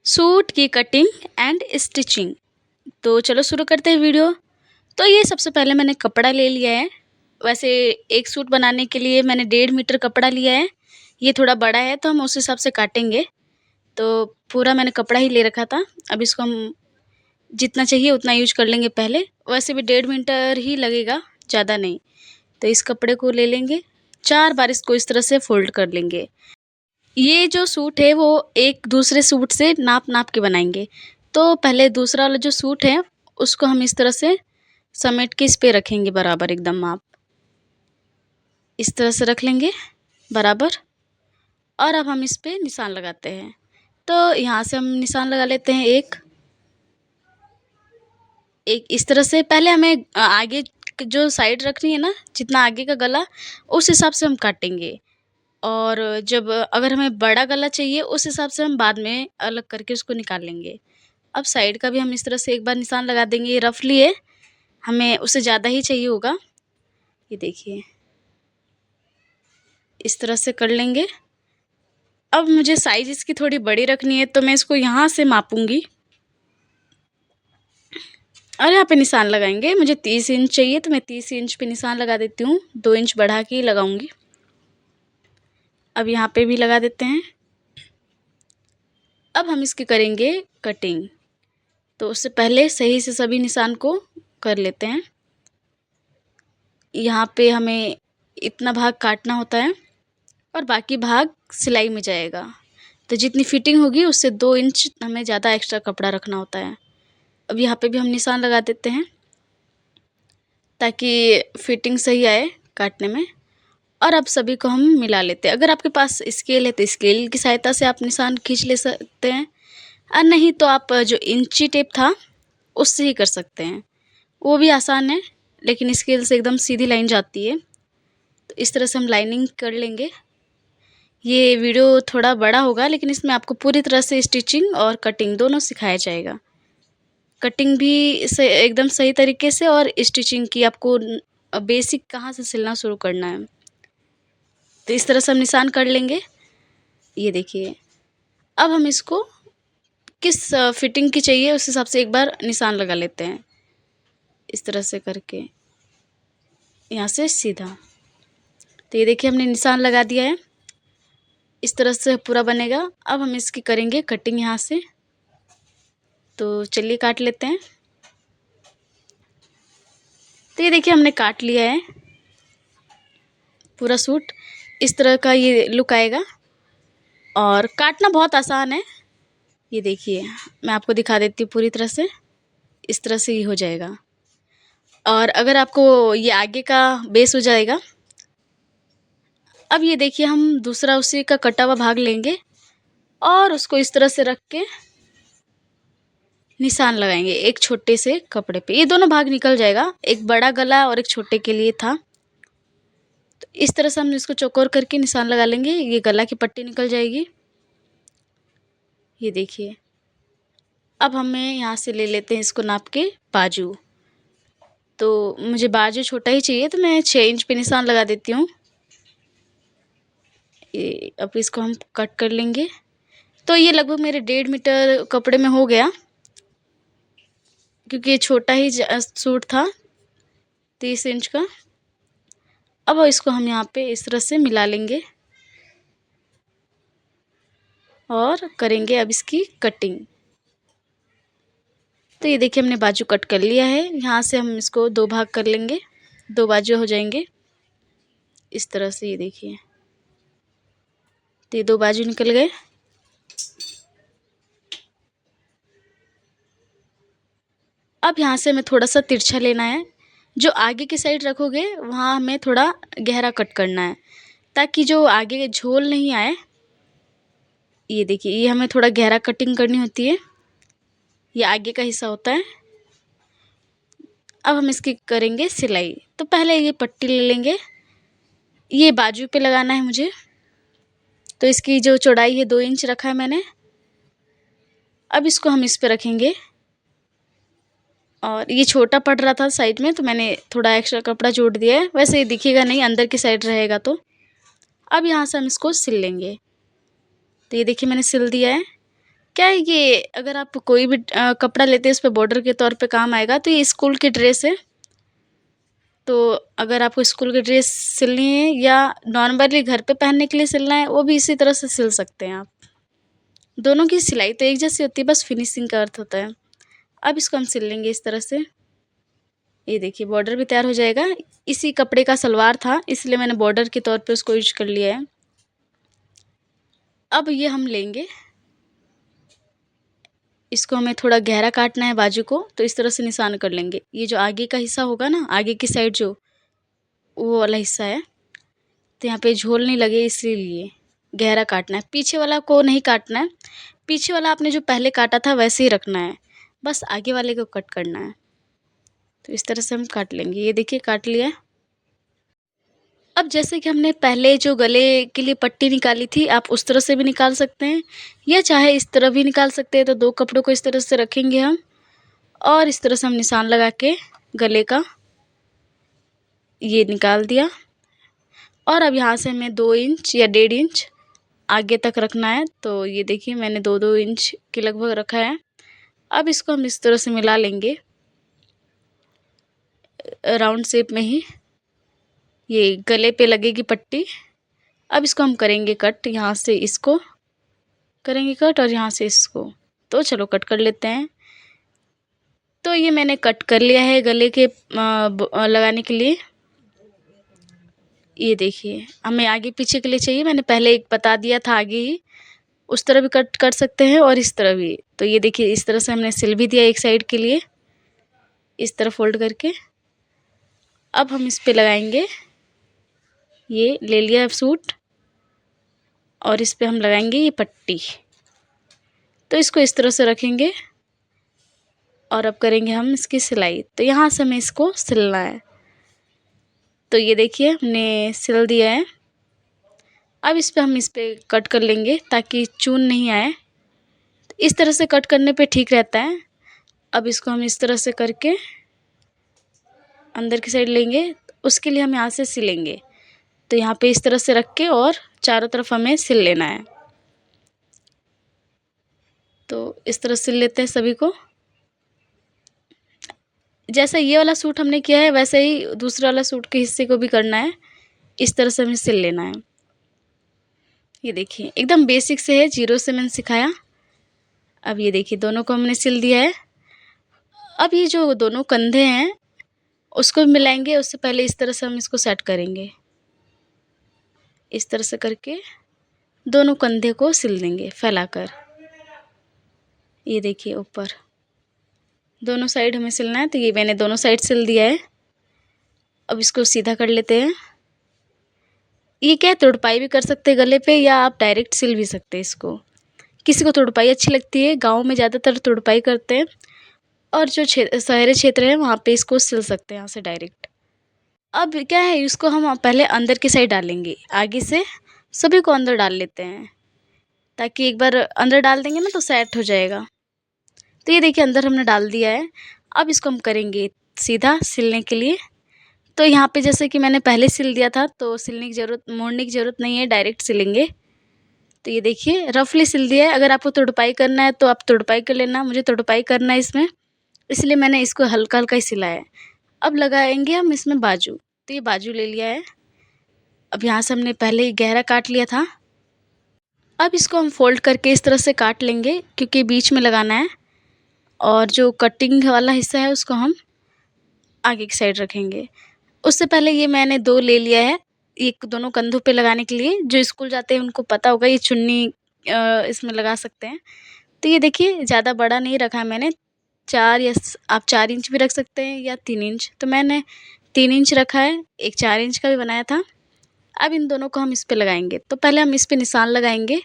Suit की cutting and stitching. तो चलो शुरू करते हैं वीडियो। तो ये सबसे पहले मैंने कपड़ा ले लिया है। वैसे एक सूट बनाने के लिए मैंने 1.5 मीटर कपड़ा लिया है। ये थोड़ा बड़ा है तो हम उस हिसाब से काटेंगे। तो पूरा मैंने कपड़ा ही ले रखा था। अब इसको हम जितना चाहिए उतना यूज कर लेंगे पहले। वैसे भी 1.5 मीटर ही लगेगा, ज़्यादा नहीं। तो इस कपड़े को ले लेंगे, 4 बार इसको इस तरह से फोल्ड कर लेंगे। ये जो सूट है वो एक दूसरे सूट से नाप नाप के बनाएंगे। तो पहले दूसरा वाला जो सूट है उसको हम इस तरह से समेट के इस पे रखेंगे, बराबर एकदम माप इस तरह से रख लेंगे बराबर। और अब हम इस पे निशान लगाते हैं। तो यहाँ से हम निशान लगा लेते हैं एक एक इस तरह से। पहले हमें आगे जो साइड रखनी है ना, जितना आगे का गला उस हिसाब से हम काटेंगे। और जब अगर हमें बड़ा गला चाहिए उस हिसाब से हम बाद में अलग करके उसको निकाल लेंगे। अब साइड का भी हम इस तरह से एक बार निशान लगा देंगे। ये रफली है, हमें उससे ज़्यादा ही चाहिए होगा। ये देखिए इस तरह से कर लेंगे। अब मुझे साइज़ इसकी थोड़ी बड़ी रखनी है तो मैं इसको यहाँ से मापूंगी और यहाँ पे निशान लगाएंगे। मुझे 30 इंच चाहिए तो मैं 30 इंच पे निशान लगा देती हूँ। 2 इंच बढ़ा के ही लगाऊंगी। अब यहाँ पे भी लगा देते हैं। अब हम इसकी करेंगे कटिंग। तो उससे पहले सही से सभी निशान को कर लेते हैं। यहाँ पे हमें इतना भाग काटना होता है और बाकी भाग सिलाई में जाएगा। तो जितनी फिटिंग होगी उससे 2 इंच हमें ज़्यादा एक्स्ट्रा कपड़ा रखना होता है। अब यहाँ पे भी हम निशान लगा देते हैं ताकि फिटिंग सही आए काटने में। और अब सभी को हम मिला लेते हैं। अगर आपके पास स्केल है तो स्केल की सहायता से आप निशान खींच ले सकते हैं, और नहीं तो आप जो इंची टेप था उससे ही कर सकते हैं। वो भी आसान है, लेकिन स्केल से एकदम सीधी लाइन जाती है। तो इस तरह से हम लाइनिंग कर लेंगे। ये वीडियो थोड़ा बड़ा होगा लेकिन इसमें आपको पूरी तरह से स्टिचिंग और कटिंग दोनों सिखाया जाएगा। कटिंग भी से एकदम सही तरीके से, और स्टिचिंग की आपको बेसिक कहाँ से सिलना शुरू करना है। तो इस तरह से हम निशान कर लेंगे। ये देखिए अब हम इसको किस फिटिंग की चाहिए उस हिसाब से एक बार निशान लगा लेते हैं। इस तरह से करके यहाँ से सीधा। तो ये देखिए हमने निशान लगा दिया है। इस तरह से पूरा बनेगा। अब हम इसकी करेंगे कटिंग यहाँ से। तो चलिए काट लेते हैं। तो ये देखिए हमने काट लिया है। पूरा सूट इस तरह का ये लुक आएगा और काटना बहुत आसान है। ये देखिए मैं आपको दिखा देती हूँ पूरी तरह से। इस तरह से ये हो जाएगा। और अगर आपको ये आगे का बेस हो जाएगा। अब ये देखिए हम दूसरा उसी का कटा हुआ भाग लेंगे और उसको इस तरह से रख के निशान लगाएंगे एक छोटे से कपड़े पे। ये दोनों भाग निकल जाएगा, एक बड़ा गला और एक छोटे के लिए था। तो इस तरह से हम इसको चौकोर करके निशान लगा लेंगे। ये गला की पट्टी निकल जाएगी। ये देखिए अब हमें यहाँ से ले लेते हैं इसको नाप के बाजू। तो मुझे बाजू छोटा ही चाहिए तो मैं 6 इंच पे निशान लगा देती हूँ। ये अब इसको हम कट कर लेंगे। तो ये लगभग मेरे 1.5 मीटर कपड़े में हो गया, क्योंकि ये छोटा ही सूट था 30 इंच का। अब इसको हम यहाँ पे इस तरह से मिला लेंगे और करेंगे अब इसकी कटिंग। तो ये देखिए हमने बाजू कट कर लिया है। यहाँ से हम इसको 2 भाग कर लेंगे, 2 बाजू हो जाएंगे इस तरह से। ये देखिए तो ये 2 बाजू निकल गए। अब यहाँ से हमें थोड़ा सा तिरछा लेना है। जो आगे की साइड रखोगे वहाँ हमें थोड़ा गहरा कट करना है ताकि जो आगे झोल नहीं आए। ये देखिए ये हमें थोड़ा गहरा कटिंग करनी होती है। ये आगे का हिस्सा होता है। अब हम इसकी करेंगे सिलाई। तो पहले ये पट्टी ले लेंगे, ये बाजू पे लगाना है मुझे। तो इसकी जो चौड़ाई है 2 इंच रखा है मैंने। अब इसको हम इस पे रखेंगे और ये छोटा पड़ रहा था साइड में तो मैंने थोड़ा एक्स्ट्रा कपड़ा जोड़ दिया है। वैसे ये दिखेगा नहीं, अंदर की साइड रहेगा। तो अब यहाँ से हम इसको सिल लेंगे। तो ये देखिए मैंने सिल दिया है। क्या है ये, अगर आप कोई भी कपड़ा लेते हैं उस पे बॉर्डर के तौर पे काम आएगा। तो ये स्कूल की ड्रेस है, तो अगर आपको स्कूल की ड्रेस सिलनी है या नॉर्मली घर पे पहनने के लिए सिलना है, वो भी इसी तरह से सिल सकते हैं आप। दोनों की सिलाई तो एक जैसी होती है, बस फिनिशिंग का अर्थ होता है। अब इसको हम सिल लेंगे इस तरह से। ये देखिए बॉर्डर भी तैयार हो जाएगा। इसी कपड़े का सलवार था, इसलिए मैंने बॉर्डर के तौर पे उसको यूज कर लिया है। अब ये हम लेंगे, इसको हमें थोड़ा गहरा काटना है बाजू को, तो इस तरह से निशान कर लेंगे। ये जो आगे का हिस्सा होगा ना, आगे की साइड जो वो वाला हिस्सा है, तो यहाँ पे झोल नहीं लगे इसलिए गहरा काटना है। पीछे वाला को नहीं काटना है, पीछे वाला आपने जो पहले काटा था वैसे ही रखना है, बस आगे वाले को कट करना है। तो इस तरह से हम काट लेंगे। ये देखिए काट लिया है। अब जैसे कि हमने पहले जो गले के लिए पट्टी निकाली थी, आप उस तरह से भी निकाल सकते हैं या चाहे इस तरह भी निकाल सकते हैं। तो दो कपड़ों को इस तरह से रखेंगे हम, और इस तरह से हम निशान लगा के गले का ये निकाल दिया। और अब यहाँ से हमें 2 इंच या 1.5 इंच आगे तक रखना है। तो ये देखिए मैंने 2-2 इंच के लगभग रखा है। अब इसको हम इस तरह से मिला लेंगे राउंड शेप में ही, ये गले पे लगेगी पट्टी। अब इसको हम करेंगे कट, यहाँ से इसको करेंगे कट और यहाँ से इसको। तो चलो कट कर लेते हैं। तो ये मैंने कट कर लिया है गले के लगाने के लिए। ये देखिए हमें आगे पीछे के लिए चाहिए, मैंने पहले एक बता दिया था आगे ही। उस तरह भी कट कर सकते हैं और इस तरह भी। तो ये देखिए इस तरह से हमने सिल भी दिया एक साइड के लिए, इस तरह फोल्ड करके। अब हम इस पे लगाएंगे, ये ले लिया सूट और इस पे हम लगाएंगे ये पट्टी। तो इसको इस तरह से रखेंगे और अब करेंगे हम इसकी सिलाई। तो यहाँ से हमें इसको सिलना है। तो ये देखिए हमने सिल दिया है। अब इस पे कट कर लेंगे ताकि चून नहीं आए। तो इस तरह से कट करने पे ठीक रहता है। अब इसको हम इस तरह से करके अंदर की साइड लेंगे, उसके लिए हम यहाँ से सिलेंगे। तो यहाँ पे इस तरह से रख के और चारों तरफ हमें सिल लेना है। तो इस तरह सिल लेते हैं सभी को। जैसा ये वाला सूट हमने किया है वैसे ही दूसरा वाला सूट के हिस्से को भी करना है, इस तरह से हमें सिल लेना है। ये देखिए एकदम बेसिक से है, जीरो से मैंने सिखाया। अब ये देखिए दोनों को हमने सिल दिया है। अब ये जो दोनों कंधे हैं उसको मिलाएंगे, उससे पहले इस तरह से हम इसको सेट करेंगे। इस तरह से करके दोनों कंधे को सिल देंगे फैलाकर। ये देखिए ऊपर दोनों साइड हमें सिलना है। तो ये मैंने दोनों साइड सिल दिया है। अब इसको सीधा कर लेते हैं। ये क्या है, तुड़पाई भी कर सकते हैं गले पे या आप डायरेक्ट सिल भी सकते हैं इसको। किसी को तुड़पाई अच्छी लगती है, गाँव में ज़्यादातर तुड़पाई करते हैं, और जो शहरी क्षेत्र है वहाँ पे इसको सिल सकते हैं यहाँ से डायरेक्ट। अब क्या है, इसको हम पहले अंदर की साइड डालेंगे, आगे से सभी को अंदर डाल लेते हैं ताकि एक बार अंदर डाल देंगे ना तो सेट हो जाएगा। तो ये देखिए अंदर हमने डाल दिया है। अब इसको हम करेंगे सीधा सिलने के लिए। तो यहाँ पे जैसे कि मैंने पहले सिल दिया था, तो सिलने की ज़रूरत, मोड़ने की ज़रूरत नहीं है, डायरेक्ट सिलेंगे। तो ये देखिए रफली सिल दिया है। अगर आपको तुड़पाई करना है तो आप तुड़पाई कर लेना, मुझे तुड़पाई करना है इसमें, इसलिए मैंने इसको हल्का हल्का ही सिला है। अब लगाएंगे हम इसमें बाजू। तो ये बाजू ले लिया है। अब यहाँ से हमने पहले ही गहरा काट लिया था। अब इसको हम फोल्ड करके इस तरह से काट लेंगे क्योंकि बीच में लगाना है, और जो कटिंग वाला हिस्सा है उसको हम आगे की साइड रखेंगे। उससे पहले ये मैंने 2 ले लिया है, एक दोनों कंधों पे लगाने के लिए। जो स्कूल जाते हैं उनको पता होगा ये चुन्नी इसमें लगा सकते हैं। तो ये देखिए ज़्यादा बड़ा नहीं रखा है मैंने, 4 या आप 4 इंच भी रख सकते हैं या 3 इंच। तो मैंने 3 इंच रखा है, एक 4 इंच का भी बनाया था। अब इन दोनों को हम इस पे लगाएंगे। तो पहले हम इस पे निशान लगाएंगे,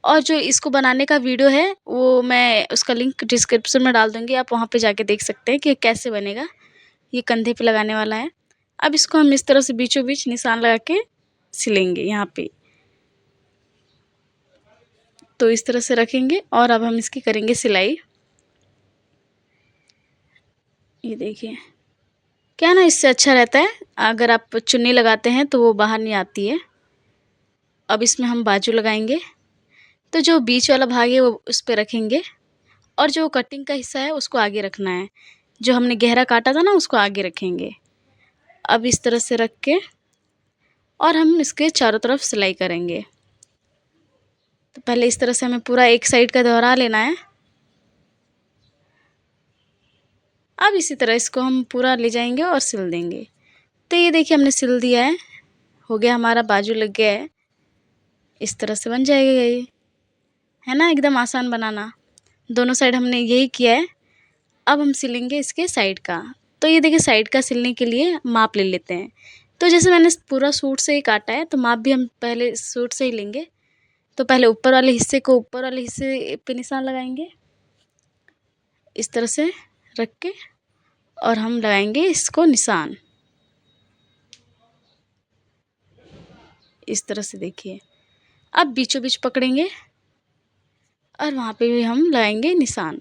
और जो इसको बनाने का वीडियो है वो मैं उसका लिंक डिस्क्रिप्शन में डाल दूँगी, आप वहाँ पे जाके देख सकते हैं कि कैसे बनेगा। ये कंधे पे लगाने वाला है। अब इसको हम इस तरह से बीचों बीच निशान लगा के सिलेंगे यहाँ पे। तो इस तरह से रखेंगे और अब हम इसकी करेंगे सिलाई। ये देखिए क्या ना, इससे अच्छा रहता है अगर आप चुन्नी लगाते हैं तो वो बाहर नहीं आती है। अब इसमें हम बाजू लगाएंगे। तो जो बीच वाला भाग है वो उस पे रखेंगे और जो कटिंग का हिस्सा है उसको आगे रखना है। जो हमने गहरा काटा था ना उसको आगे रखेंगे। अब इस तरह से रख के और हम इसके चारों तरफ सिलाई करेंगे। तो पहले इस तरह से हमें पूरा एक साइड का दोहरा लेना है। अब इसी तरह इसको हम पूरा ले जाएंगे और सिल देंगे। तो ये देखिए हमने सिल दिया है, हो गया हमारा बाजू लग गया है। इस तरह से बन जाएगा ये, है ना, एकदम आसान बनाना। दोनों साइड हमने यही किया है। अब हम सिलेंगे इसके साइड का। तो ये देखिए साइड का सिलने के लिए माप ले लेते हैं। तो जैसे मैंने पूरा सूट से ही काटा है तो माप भी हम पहले सूट से ही लेंगे। तो पहले ऊपर वाले हिस्से को ऊपर वाले हिस्से पे निशान लगाएंगे इस तरह से रख के, और हम लगाएंगे इसको निशान इस तरह से। देखिए अब बीचों बीच पकड़ेंगे और वहाँ पे भी हम लगाएंगे निशान।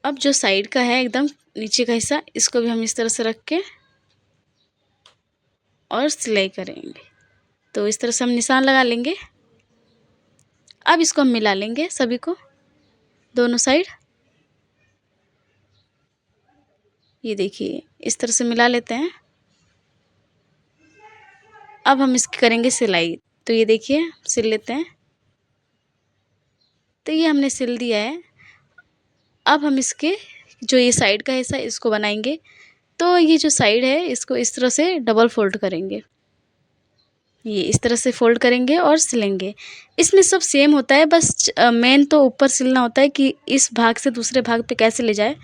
अब जो साइड का है एकदम नीचे का हिस्सा, इसको भी हम इस तरह से रख के और सिलाई करेंगे। तो इस तरह से हम निशान लगा लेंगे। अब इसको हम मिला लेंगे सभी को, दोनों साइड। ये देखिए इस तरह से मिला लेते हैं। अब हम इसकी करेंगे सिलाई। तो ये देखिए सिल लेते हैं। तो ये हमने सिल दिया है। अब हम इसके जो ये साइड का हिस्सा इसको बनाएंगे। तो ये जो साइड है इसको इस तरह से डबल फोल्ड करेंगे। ये इस तरह से फोल्ड करेंगे और सिलेंगे। इसमें सब सेम होता है, बस मेन तो ऊपर सिलना होता है कि इस भाग से दूसरे भाग पे कैसे ले जाए।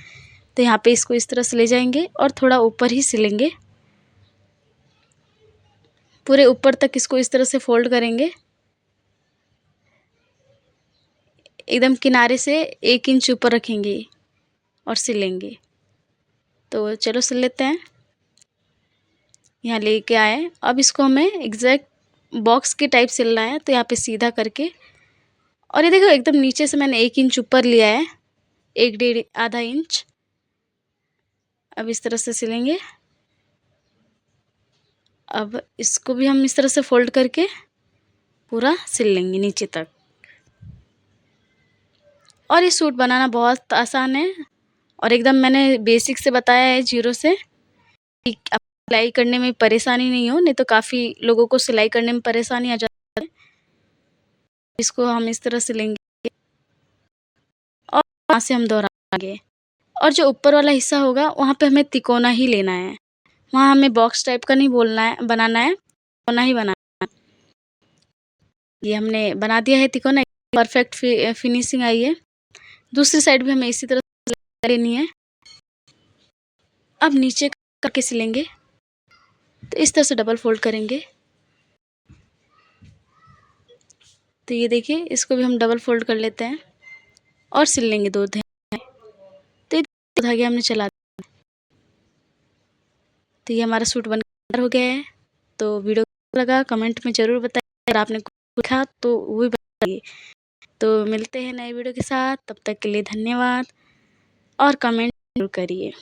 तो यहाँ पे इसको इस तरह से ले जाएंगे और थोड़ा ऊपर ही सिलेंगे। पूरे ऊपर तक इसको इस तरह से फोल्ड करेंगे, एकदम किनारे से 1 इंच ऊपर रखेंगे और सिलेंगे। तो चलो सिल लेते हैं। यहाँ लेके आए। अब इसको हमें एग्जैक्ट बॉक्स के टाइप सिलना है। तो यहाँ पे सीधा करके, और ये देखो एकदम नीचे से मैंने 1 इंच ऊपर लिया है, 1 डेढ़ आधा इंच। अब इस तरह से सिलेंगे। अब इसको भी हम इस तरह से फोल्ड करके पूरा सिल लेंगे नीचे तक। और ये सूट बनाना बहुत आसान है और एकदम मैंने बेसिक से बताया है, जीरो से, कि आप सिलाई करने में परेशानी नहीं हो। नहीं तो काफ़ी लोगों को सिलाई करने में परेशानी आ जाती है। इसको हम इस तरह सिलेंगे और वहाँ से हम दोहराएंगे। और जो ऊपर वाला हिस्सा होगा वहाँ पे हमें तिकोना ही लेना है। वहाँ हमें बॉक्स टाइप का नहीं बोलना है, बनाना है, तिकोना ही बनाना है। ये हमने बना दिया है तिकोना, परफेक्ट फिनिशिंग आई है। दूसरी साइड भी हमें इसी तरह से लेनी है। अब नीचे करके सिलेंगे। तो इस तरह से डबल फोल्ड करेंगे। तो ये देखिए इसको भी हम डबल फोल्ड कर लेते हैं और सिल लेंगे 2 धागे। तो ये 2 धागे हमने चला दिए। तो ये हमारा सूट बनकर हो गया है। तो वीडियो कैसा लगा कमेंट में ज़रूर बताइए। अगर आपने कुछ सीखा तो वो भी बताइए। तो मिलते हैं नए वीडियो के साथ, तब तक के लिए धन्यवाद और कमेंट जरूर करिए।